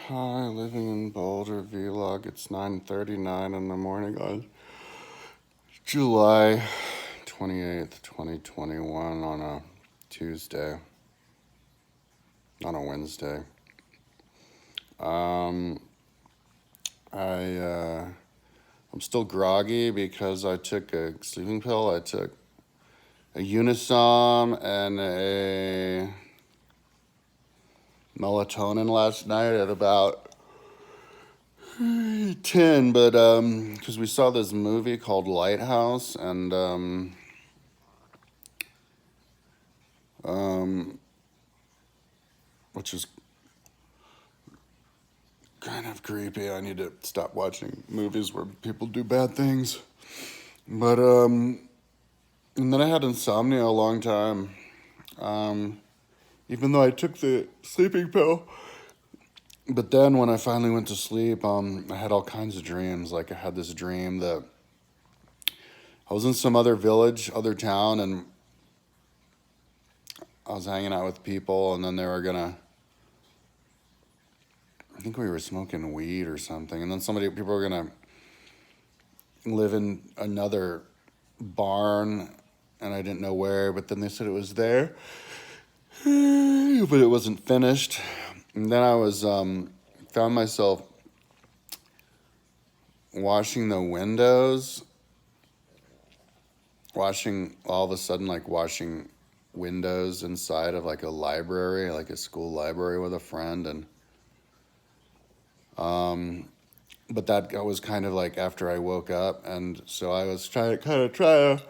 Hi, living in Boulder vlog. It's 9:39 in the morning on July 28th, 2021 on a Tuesday, on a Wednesday. Um, I'm still groggy because I took a sleeping pill. I took a Unisom and a melatonin last night at about 10, but because we saw this movie called Lighthouse, and which is kind of creepy. I need to stop watching movies where people do bad things. But and then I had insomnia a long time. Even though I took the sleeping pill. But then when I finally went to sleep, I had all kinds of dreams. Like I had this dream that I was in some other village, other town, and I was hanging out with people, and then they were gonna. I think we were smoking weed or something, and then people were gonna live in another barn, and I didn't know where, but then they said it was there, but it wasn't finished. And then I was found myself washing the windows, all of a sudden like washing windows inside of like a library, like a school library with a friend, and but that was kind of like after I woke up, and so I was trying to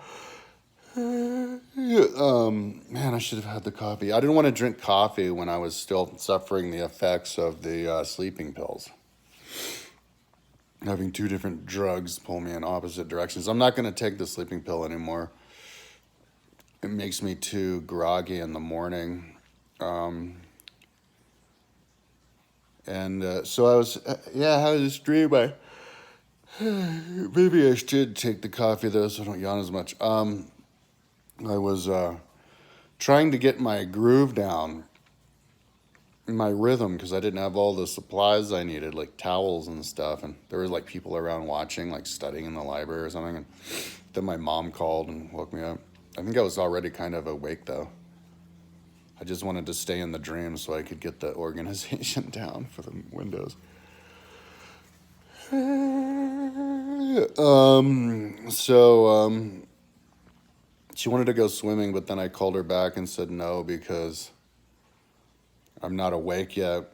man, I should have had the coffee. I didn't want to drink coffee when I was still suffering the effects of the sleeping pills. Having two different drugs pull me in opposite directions. I'm not going to take the sleeping pill anymore. It makes me too groggy in the morning. So I was, I had this dream. Maybe I should take the coffee though, so I don't yawn as much. I was trying to get my groove down, my rhythm, because I didn't have all the supplies I needed, like towels and stuff. And there was like people around watching, like studying in the library or something. And then my mom called and woke me up. I think I was already kind of awake though. I just wanted to stay in the dream so I could get the organization down for the windows. She wanted to go swimming, but then I called her back and said no because I'm not awake yet.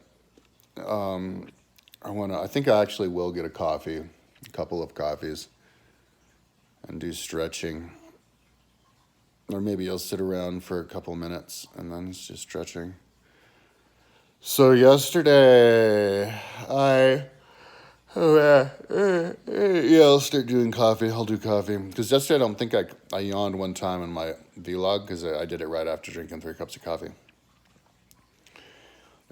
I think I actually will get a couple of coffees, and do stretching. Or maybe I'll sit around for a couple minutes and then it's just stretching. So yesterday, I'll start doing coffee. I'll do coffee. Because yesterday I don't think I yawned one time in my vlog because I did it right after drinking 3 cups of coffee.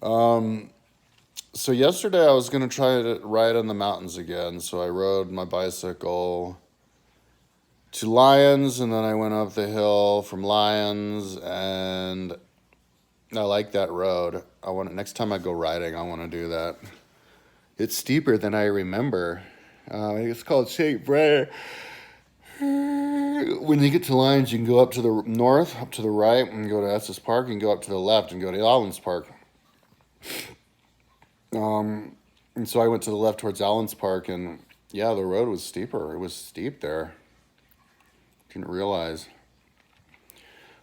So yesterday I was going to try to ride in the mountains again. So I rode my bicycle to Lyons, and then I went up the hill from Lyons, and I like that road. Next time I go riding, I want to do that. It's steeper than I remember. It's called Saint Vrain. When you get to Lyons, you can go up to the north, up to the right, and go to Estes Park, and go up to the left and go to Lyons Park. And so I went to the left towards Lyons Park, and yeah, the road was steeper. It was steep there. Didn't realize.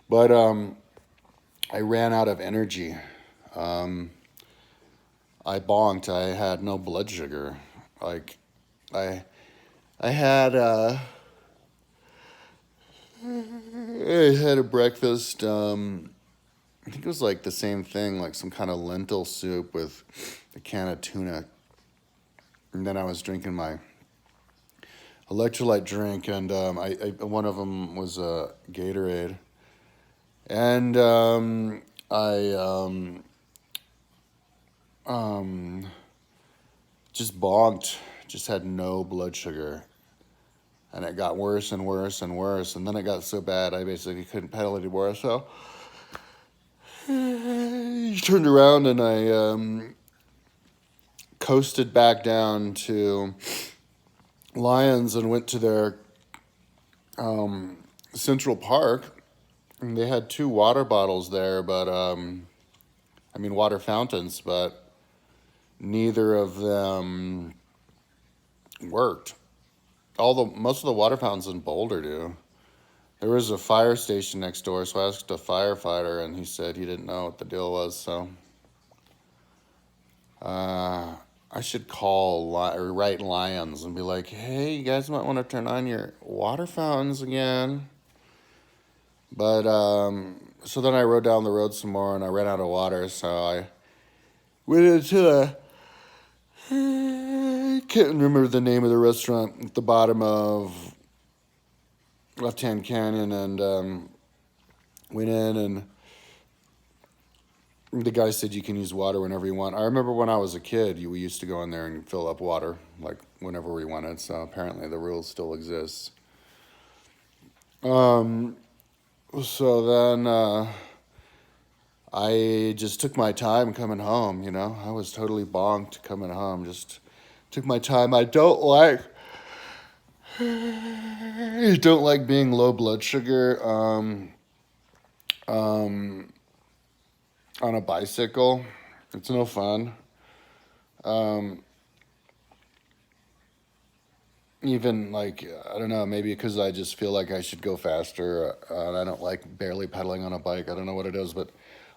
But I ran out of energy. I bonked. I had no blood sugar. Like, I had I had a breakfast. I think it was like the same thing, like some kind of lentil soup with a can of tuna. And then I was drinking my electrolyte drink, and one of them was a Gatorade. And I just bonked, just had no blood sugar. And it got worse and worse and worse. And then it got so bad I basically couldn't pedal anymore. So I turned around and coasted back down to Lyons and went to their Central Park. And they had 2 water bottles there, but water fountains, but neither of them worked. Most of the water fountains in Boulder do. There was a fire station next door, so I asked a firefighter, and he said he didn't know what the deal was. So I should call or write Lyons and be like, hey, you guys might want to turn on your water fountains again. But so then I rode down the road some more, and I ran out of water, so I went into the, I can't remember the name of the restaurant at the bottom of Left Hand Canyon, and went in, and the guy said you can use water whenever you want. I remember when I was a kid, we used to go in there and fill up water like whenever we wanted, so apparently the rule still exists. So then I just took my time coming home, you know. I was totally bonked coming home, just took my time. I don't like being low blood sugar on a bicycle. It's no fun. Even like, I don't know, maybe because I just feel like I should go faster, and I don't like barely pedaling on a bike. I don't know what it is, but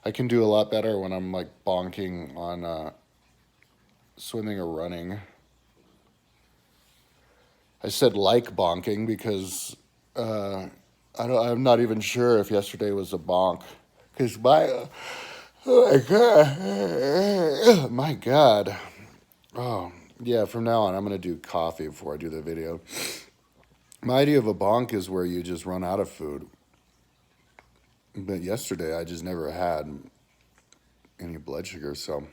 I can do a lot better when I'm like bonking on swimming or running. I said like bonking because I'm not even sure if yesterday was a bonk, because my God. Oh, yeah, from now on, I'm going to do coffee before I do the video. My idea of a bonk is where you just run out of food. But yesterday, I just never had any blood sugar, so.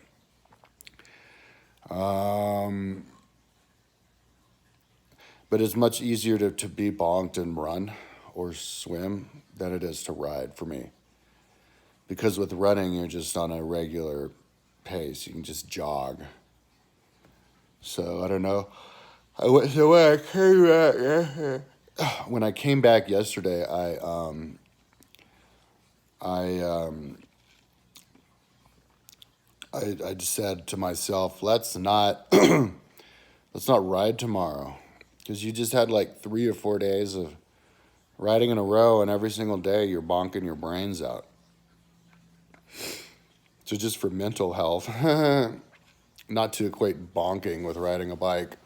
But it's much easier to be bonked and run or swim than it is to ride for me. Because with running, you're just on a regular pace. You can just jog. So I don't know. When I came back yesterday, I just said to myself, let's not ride tomorrow, because you just had like 3 or 4 days of riding in a row, and every single day you're bonking your brains out. So just for mental health. Not to equate bonking with riding a bike.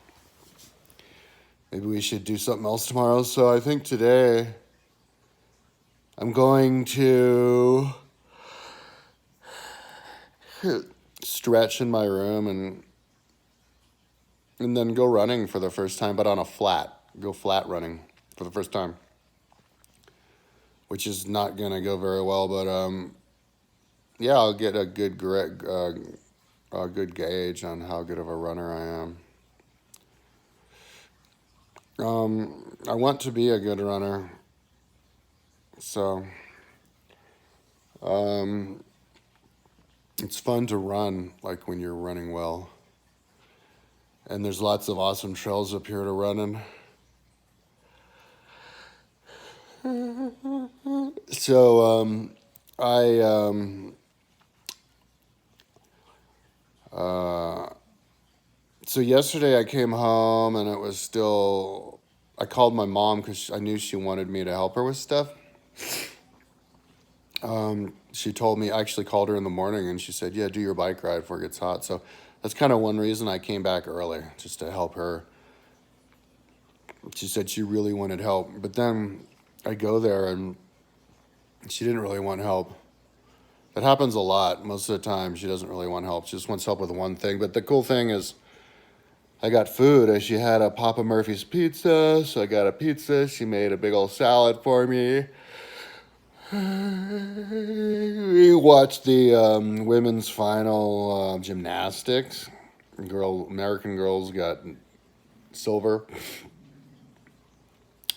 Maybe we should do something else tomorrow. So I think today I'm going to stretch in my room and then go running for the first time, but on a flat. Go flat running for the first time, which is not going to go very well, but yeah, I'll get a good gauge on how good of a runner I am. I want to be a good runner, so it's fun to run, like when you're running well. And there's lots of awesome trails up here to run in. So so yesterday I came home and it was still, I called my mom because I knew she wanted me to help her with stuff. She told me, I actually called her in the morning and she said, yeah, do your bike ride before it gets hot. So that's kind of one reason I came back early, just to help her. She said she really wanted help, but then I go there and she didn't really want help. That happens a lot. Most of the time, she doesn't really want help. She just wants help with one thing. But the cool thing is, I got food. She had a Papa Murphy's pizza, so I got a pizza. She made a big old salad for me. We watched the women's final gymnastics. American girls got silver.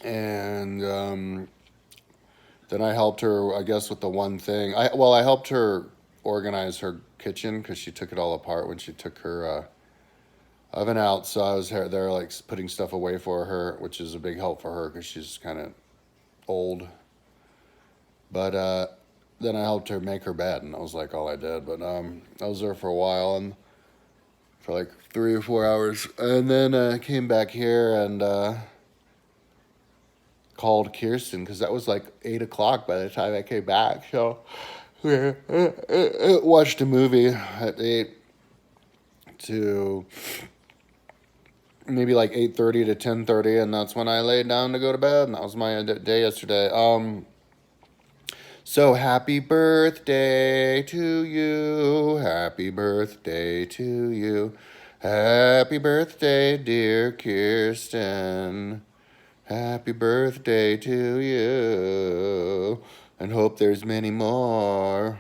And then I helped her, I guess, with the one thing. I helped her organize her kitchen because she took it all apart when she took her I've been out, so I was there like putting stuff away for her, which is a big help for her because she's kind of old. But then I helped her make her bed, and that was like all I did. But I was there for a while, and for like 3 or 4 hours, and then came back here and called Kirsten because that was like 8 o'clock by the time I came back. So we watched a movie at 8 to maybe like 8:30 to 10:30, and that's when I laid down to go to bed. And that was my day yesterday. So happy birthday to you, happy birthday to you, happy birthday, dear Kirsten, happy birthday to you, and hope there's many more.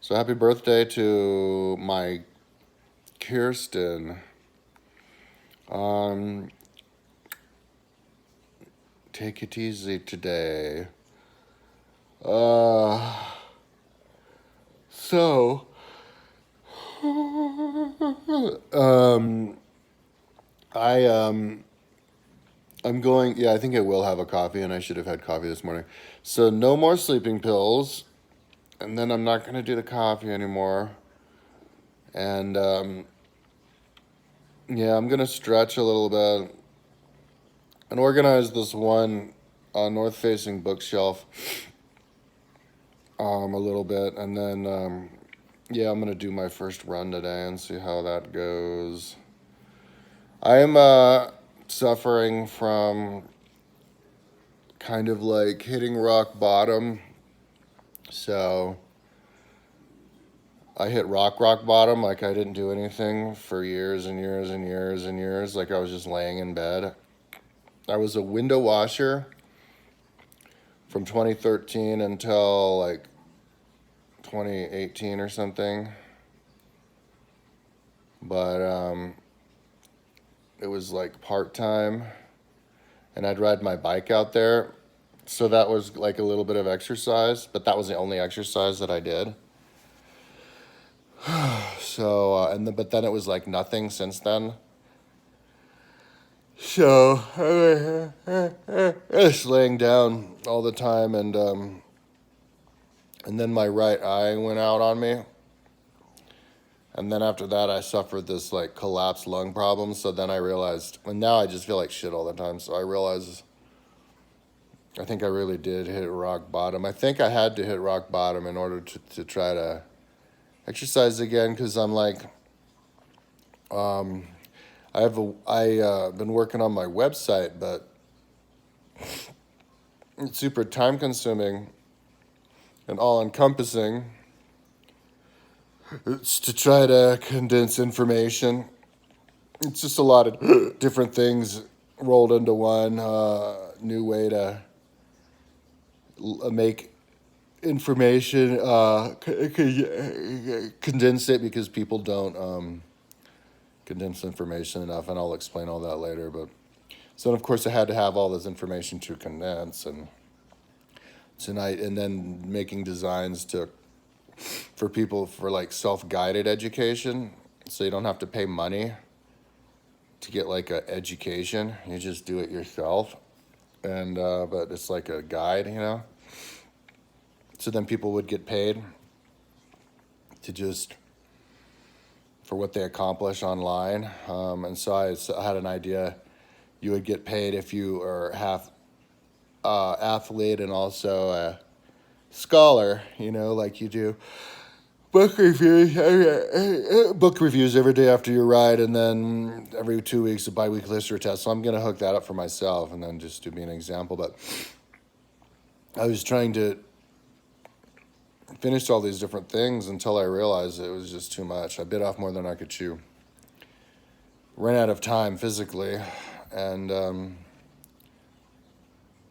So happy birthday to my Kirsten. Take it easy today. So, I'm going, yeah, I think I will have a coffee, and I should have had coffee this morning. So no more sleeping pills, and then I'm not going to do the coffee anymore. And, yeah, I'm going to stretch a little bit and organize this one north-facing bookshelf a little bit, and then, yeah, I'm going to do my first run today and see how that goes. I am suffering from kind of like hitting rock bottom. So I hit rock bottom, like I didn't do anything for years and years and years and years. Like I was just laying in bed. I was a window washer from 2013 until like 2018 or something. But it was like part-time, and I'd ride my bike out there. So that was like a little bit of exercise, but that was the only exercise that I did. So, but then it was like nothing since then. So, just laying down all the time, and then my right eye went out on me. And then after that, I suffered this like collapsed lung problem. So then I realized, and now I just feel like shit all the time. So I realized, I think I really did hit rock bottom. I think I had to hit rock bottom in order to try to exercise again, because I'm like, I've been working on my website, but it's super time consuming and all encompassing. It's to try to condense information. It's just a lot of different things rolled into one. New way to make information, condense it, because people don't condense information enough, and I'll explain all that later. But so of course I had to have all this information to condense, and tonight, and then making designs for people for like self-guided education, so you don't have to pay money to get like a education. You just do it yourself, and but it's like a guide, so then people would get paid to just for what they accomplish online. And so I had an idea. You would get paid if you are half athlete and also a scholar, like you do book reviews every day after your ride, and then every 2 weeks a bi-weekly history test. So I'm going to hook that up for myself, and then just to be an example. But I was trying to finish all these different things until I realized it was just too much. I bit off more than I could chew. Ran out of time physically, and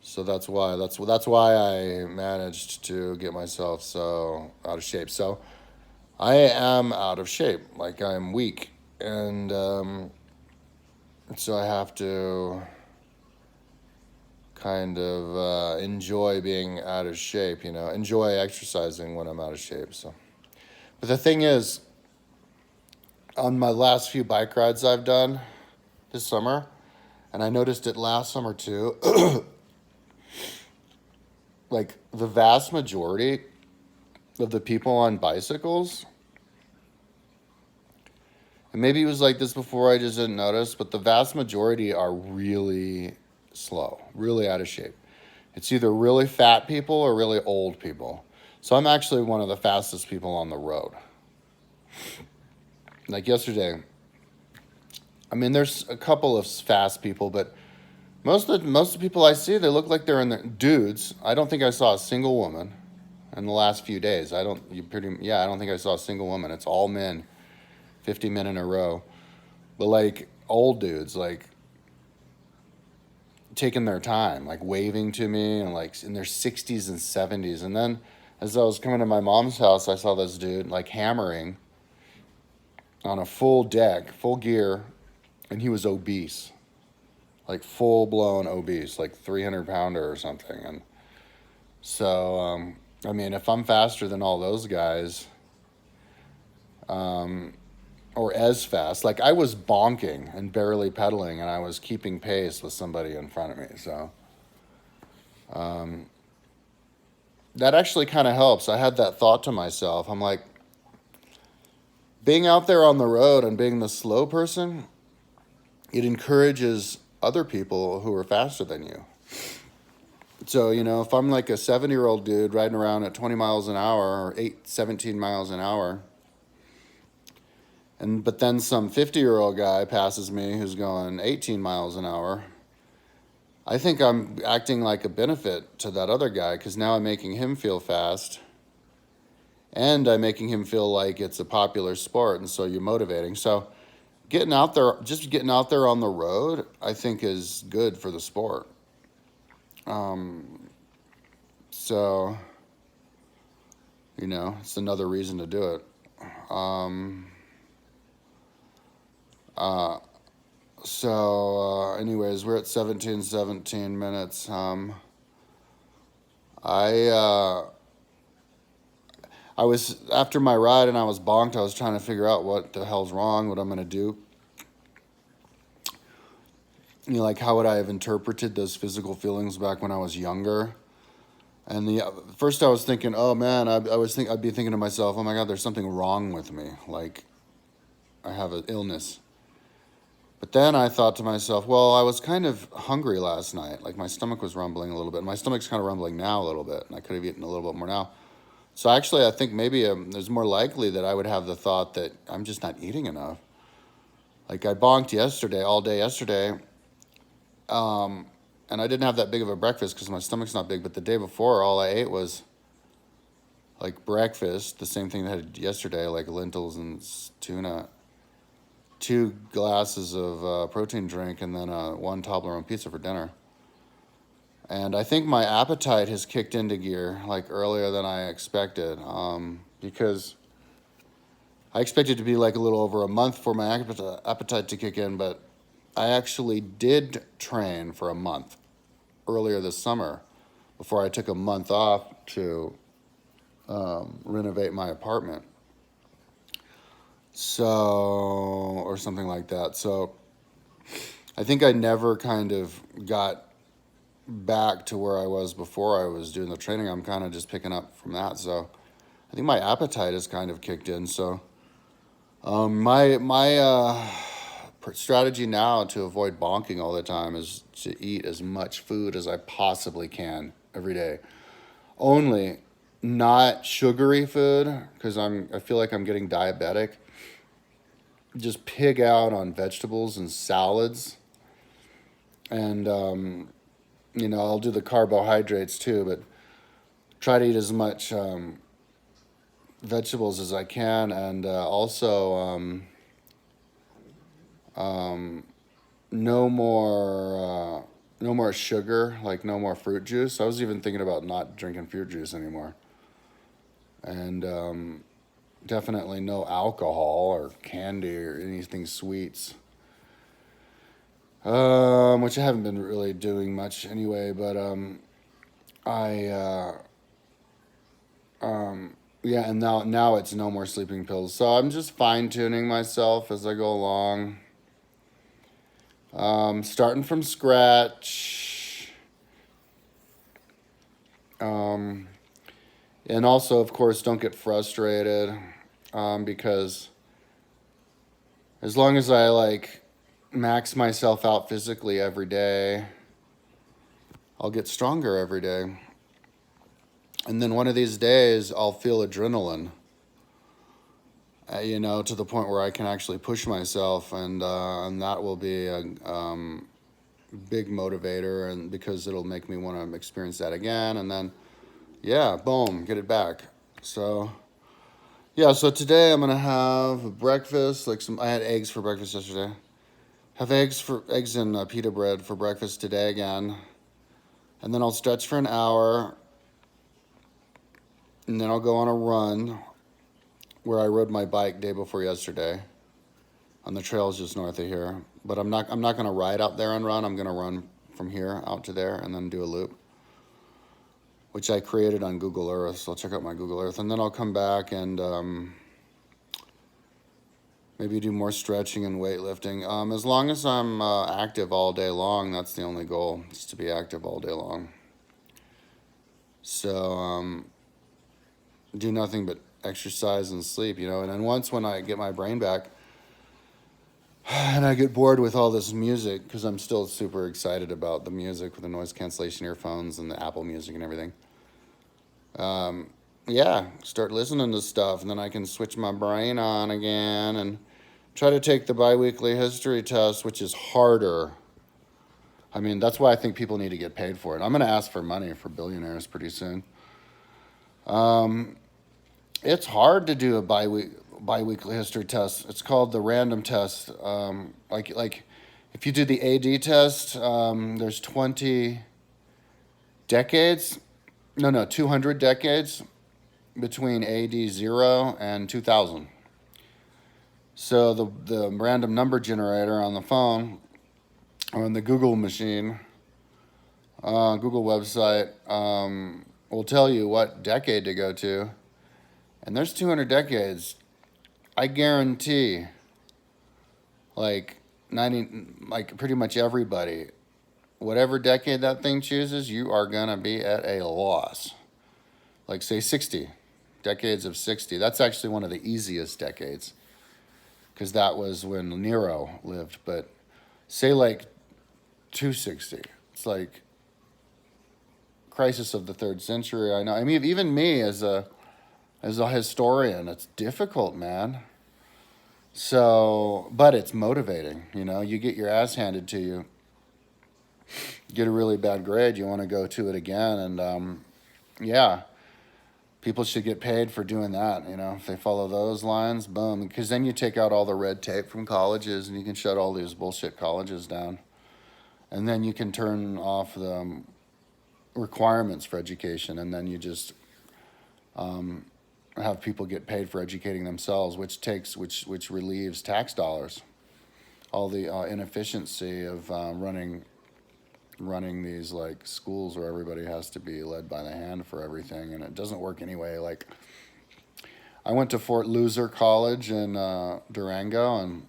so that's why I managed to get myself so out of shape. So I am out of shape, like I'm weak, and so I have to kind of enjoy being out of shape, enjoy exercising when I'm out of shape. So, but the thing is, on my last few bike rides I've done this summer, and I noticed it last summer too, like the vast majority of the people on bicycles, and maybe it was like this before, I just didn't notice, but the vast majority are really slow, really out of shape. It's either really fat people or really old people. So I'm actually one of the fastest people on the road. Like yesterday, I mean, there's a couple of fast people, but most of the people I see, they look like they're in their dudes. I don't think I saw a single woman in the last few days. I don't think I saw a single woman. It's all men, 50 men in a row. But like old dudes, like taking their time, like waving to me, and like in their 60s and 70s. And then as I was coming to my mom's house, I saw this dude like hammering on a full deck, full gear, and he was obese, like full blown obese, like 300-pounder or something. And so, I mean, if I'm faster than all those guys, or as fast, like I was bonking and barely pedaling, and I was keeping pace with somebody in front of me. So, that actually kind of helps. I had that thought to myself. I'm like, being out there on the road and being the slow person, it encourages other people who are faster than you. So, if I'm like a 70-year-old dude riding around at 20 miles an hour or 17 miles an hour, but then some 50-year-old guy passes me who's going 18 miles an hour, I think I'm acting like a benefit to that other guy, because now I'm making him feel fast, and I'm making him feel like it's a popular sport, and so you're motivating. So getting out there on the road, I think is good for the sport. So, it's another reason to do it. Anyways, we're at 17 minutes. I was, after my ride and I was bonked, I was trying to figure out what the hell's wrong, what I'm going to do. Like how would I have interpreted those physical feelings back when I was younger? And first I was thinking, oh man, I'd be thinking to myself, oh my God, there's something wrong with me. Like I have an illness. But then I thought to myself, well, I was kind of hungry last night. Like my stomach was rumbling a little bit. My stomach's kind of rumbling now a little bit, and I could have eaten a little bit more now. So actually, I think maybe there's more likely that I would have the thought that I'm just not eating enough. Like I bonked yesterday, all day yesterday, and I didn't have that big of a breakfast because my stomach's not big. But the day before, all I ate was like breakfast, the same thing that I had yesterday, like lentils and tuna, 2 glasses of protein drink, and then 1 Toblerone pizza for dinner. And I think my appetite has kicked into gear like earlier than I expected, because I expected to be like a little over a month for my appetite to kick in, but I actually did train for a month earlier this summer before I took a month off to renovate my apartment. So, or something like that. So I think I never kind of got back to where I was before I was doing the training. I'm kind of just picking up from that. So I think my appetite has kind of kicked in. So my strategy now to avoid bonking all the time is to eat as much food as I possibly can every day. Only not sugary food, because I feel like I'm getting diabetic. Just pig out on vegetables and salads, and I'll do the carbohydrates too, but try to eat as much vegetables as I can, and also no more sugar, like no more fruit juice. I was even thinking about not drinking fruit juice anymore, and definitely no alcohol or candy or anything sweets, which I haven't been really doing much anyway. But Yeah, and now it's no more sleeping pills. So I'm just fine tuning myself as I go along. Starting from scratch. Um, and also, of course, don't get frustrated, because as long as I like max myself out physically every day, I'll get stronger every day. And then one of these days, I'll feel adrenaline, to the point where I can actually push myself, and that will be a big motivator, and because it'll make me want to experience that again, and then, yeah, boom, get it back. So, yeah, so today I'm gonna have breakfast, like I had eggs for breakfast yesterday. Have eggs and pita bread for breakfast today again, and then I'll stretch for an hour, and then I'll go on a run where I rode my bike day before yesterday on the trails just north of here. But I'm not gonna ride out there and run. I'm gonna run from here out to there and then do a loop, which I created on Google Earth. So I'll check out my Google Earth, and then I'll come back and maybe do more stretching and weightlifting. As long as I'm active all day long, that's the only goal, is to be active all day long. So do nothing but exercise and sleep, and then once when I get my brain back and I get bored with all this music, because I'm still super excited about the music with the noise cancellation earphones and the Apple Music and everything. Yeah, start listening to stuff, and then I can switch my brain on again and try to take the biweekly history test, which is harder. I mean, that's why I think people need to get paid for it. I'm going to ask for money for billionaires pretty soon. It's hard to do a biweekly history test. It's called the random test. Like if you do the AD test, there's 20 decades. No, 200 decades between AD 0 and 2000. So the random number generator on the phone or on the Google machine, Google website, will tell you what decade to go to. And there's 200 decades. I guarantee, like pretty much everybody, whatever decade that thing chooses, you are gonna be at a loss. Like say 60, decades of 60. That's actually one of the easiest decades, because that was when Nero lived. But say like 260. It's like crisis of the third century. I know. I mean, even me as a historian, it's difficult, man. So, but it's motivating. You get your ass handed to you, get a really bad grade, you want to go to it again, and yeah, people should get paid for doing that. If they follow those lines, boom, because then you take out all the red tape from colleges, and you can shut all these bullshit colleges down, and then you can turn off the requirements for education, and then you just have people get paid for educating themselves, which relieves tax dollars, all the inefficiency of running these like schools where everybody has to be led by the hand for everything, and it doesn't work anyway. Like I went to Fort Loser College in Durango, and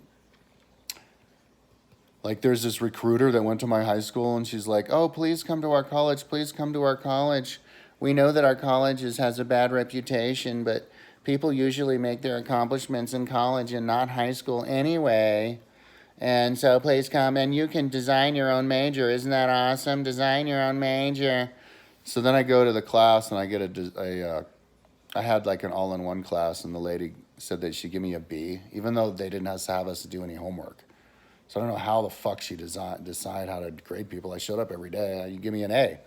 like there's this recruiter that went to my high school, and she's like, "Oh, please come to our college. Please come to our college. We know that our college has a bad reputation, but people usually make their accomplishments in college and not high school anyway. And so please come, and you can design your own major. Isn't that awesome? Design your own major." So then I go to the class, and I get I had like an all-in-one class, and the lady said that she'd give me a B, even though they didn't have us to do any homework. So I don't know how the fuck she decide how to grade people. I showed up every day. You give me an A. I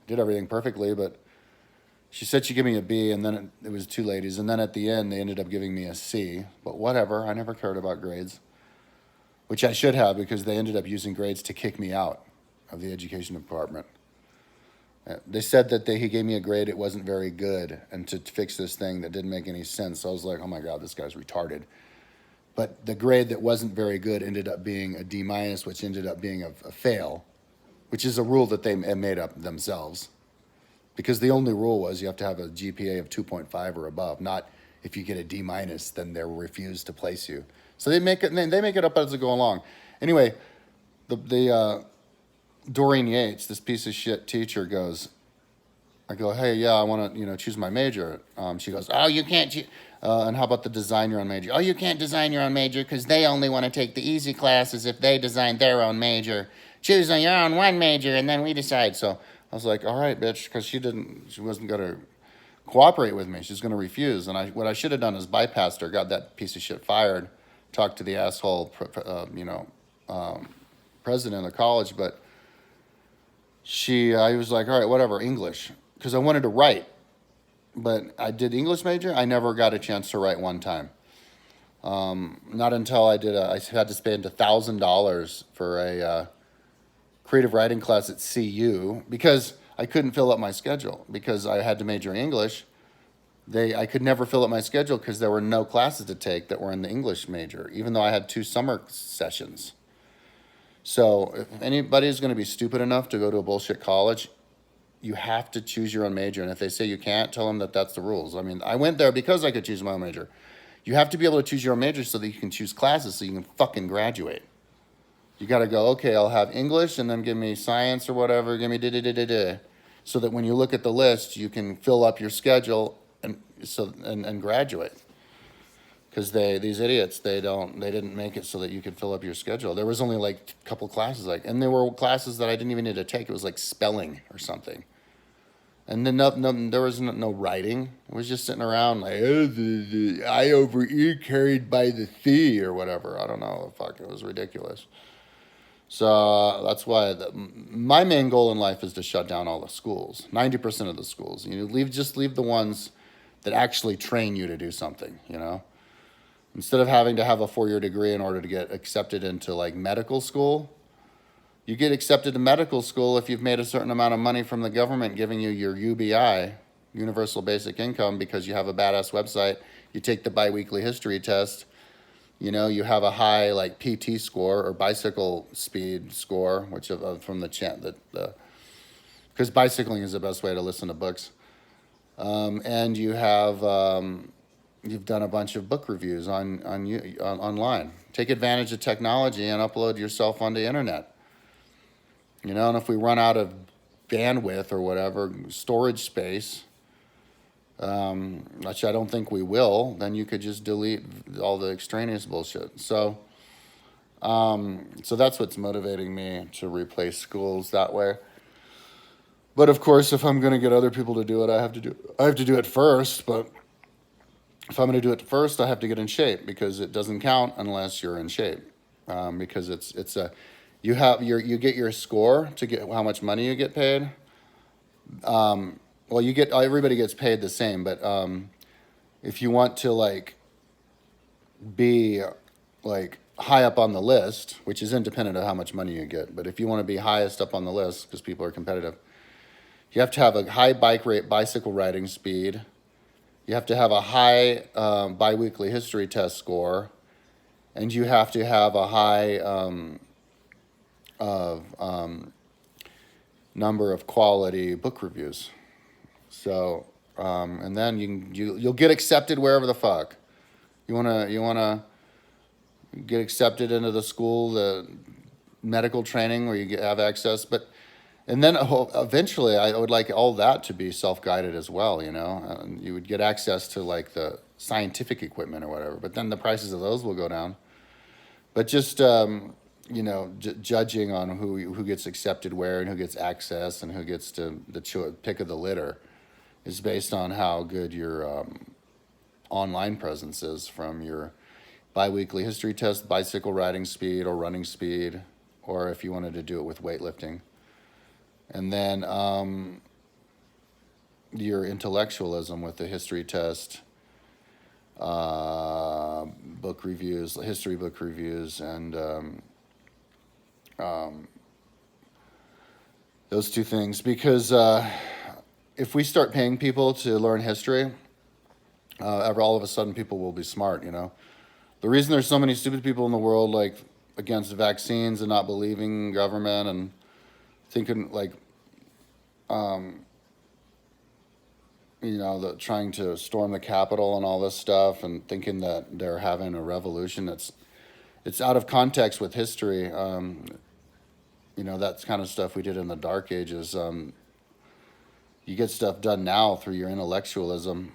did everything perfectly, but she said she'd give me a B, and then it was two ladies, and then at the end they ended up giving me a C. But whatever, I never cared about grades, which I should have, because they ended up using grades to kick me out of the education department. They said that he gave me a grade, it wasn't very good, and to fix this thing that didn't make any sense. So I was like, oh my God, this guy's retarded. But the grade that wasn't very good ended up being a D minus, which ended up being a fail, which is a rule that they made up themselves, because the only rule was you have to have a GPA of 2.5 or above, not if you get a D minus, then they'll refuse to place you. So they make it up as they go along. Anyway, the Doreen Yates, this piece of shit teacher, goes, I go, hey, yeah, I want to, choose my major. She goes, oh, you can't. And how about the design your own major? Oh, you can't design your own major because they only want to take the easy classes if they design their own major. Choose on your own one major and then we decide. So I was like, all right, bitch, because she wasn't going to cooperate with me. She's going to refuse. And what I should have done is bypassed her, got that piece of shit fired, talked to the asshole, president of the college. But I was like, all right, whatever, English. Because I wanted to write. But I did English major. I never got a chance to write one time. Not until I had to spend $1,000 for a creative writing class at CU because I couldn't fill up my schedule because I had to major in English. I could never fill up my schedule because there were no classes to take that were in the English major, even though I had 2 summer sessions. So if anybody's going to be stupid enough to go to a bullshit college, you have to choose your own major. And if they say you can't, tell them that that's the rules. I mean, I went there because I could choose my own major. You have to be able to choose your own major so that you can choose classes so you can fucking graduate. You got to go, okay, I'll have English and then give me science or whatever, give me da-da-da-da-da. So that when you look at the list, you can fill up your schedule and graduate. Because these idiots, they didn't make it so that you could fill up your schedule. There was only like a couple classes, and there were classes that I didn't even need to take. It was like spelling or something. And then there was no writing. It was just sitting around like, oh, the I over E carried by the sea or whatever. I don't know. Fuck, it was ridiculous. So that's why my main goal in life is to shut down all the schools, 90% of the schools. Just leave the ones that actually train you to do something, Instead of having to have a 4-year degree in order to get accepted into like medical school, you get accepted to medical school if you've made a certain amount of money from the government giving you your UBI, Universal Basic Income, because you have a badass website. You take the biweekly history test. You have a high like PT score or bicycle speed score, which from because bicycling is the best way to listen to books. And you have you've done a bunch of book reviews online. Take advantage of technology and upload yourself on the internet. And if we run out of bandwidth or whatever, storage space, which I don't think we will, then you could just delete all the extraneous bullshit. So that's what's motivating me to replace schools that way. But of course, if I'm going to get other people to do it, I have to do it first. But if I'm going to do it first, I have to get in shape because it doesn't count unless you're in shape. Because you get your score to get how much money you get paid. Everybody gets paid the same, but if you want to be high up on the list, which is independent of how much money you get, but if you want to be highest up on the list because people are competitive, you have to have a high bicycle riding speed. You have to have a high biweekly history test score, and you have to have a high number of quality book reviews. So, and then you'll get accepted wherever the fuck you wanna get accepted into the school, the medical training where you have access. And then eventually, I would like all that to be self-guided as well. You would get access to like the scientific equipment or whatever. But then the prices of those will go down. But just judging on who gets accepted where and who gets access and who gets to the pick of the litter is based on how good your online presence is from your biweekly history test, bicycle riding speed or running speed, or if you wanted to do it with weightlifting. And then your intellectualism with the history test, book reviews, history book reviews, and those two things. Because if we start paying people to learn history, all of a sudden people will be smart, The reason there's so many stupid people in the world, against vaccines and not believing government and thinking, trying to storm the Capitol and all this stuff, and thinking that they're having a revolution. It's out of context with history. That's kind of stuff we did in the Dark Ages. You get stuff done now through your intellectualism.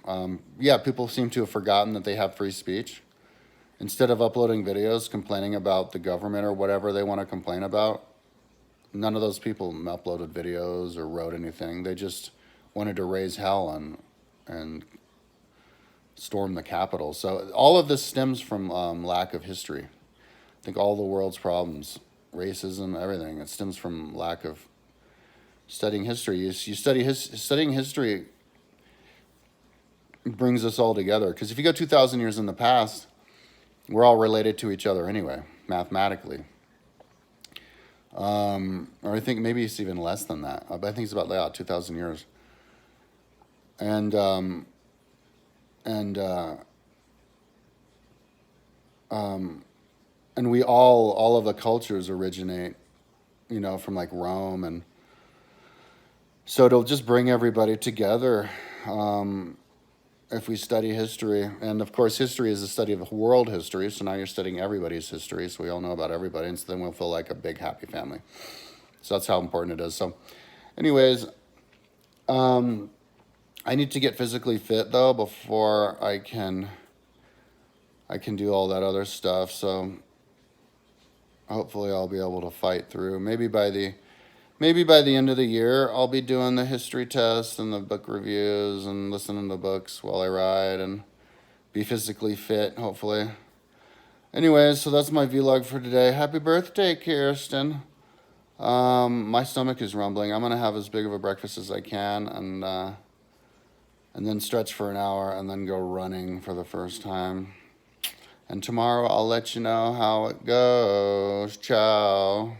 Yeah, people seem to have forgotten that they have free speech. Instead of uploading videos complaining about the government or whatever they want to complain about, none of those people uploaded videos or wrote anything. They just wanted to raise hell and storm the Capitol. So all of this stems from lack of history. I think all the world's problems, racism, everything, it stems from lack of studying history. Studying history brings us all together. Because if you go 2,000 years in the past, we're all related to each other anyway, mathematically. Or I think maybe it's even less than that. I think it's about 2,000 years. And we all of the cultures originate, from like Rome, and so it'll just bring everybody together. If we study history, and of course history is the study of world history, so now you're studying everybody's history, so we all know about everybody, and so then we'll feel like a big happy family. So that's how important it is. So anyways, I need to get physically fit though before I can do all that other stuff. So hopefully I'll be able to fight through. Maybe by the end of the year, I'll be doing the history test and the book reviews and listening to books while I ride and be physically fit, hopefully. Anyways, so that's my vlog for today. Happy birthday, Kirsten. My stomach is rumbling. I'm going to have as big of a breakfast as I can and then stretch for an hour and then go running for the first time. And tomorrow I'll let you know how it goes. Ciao.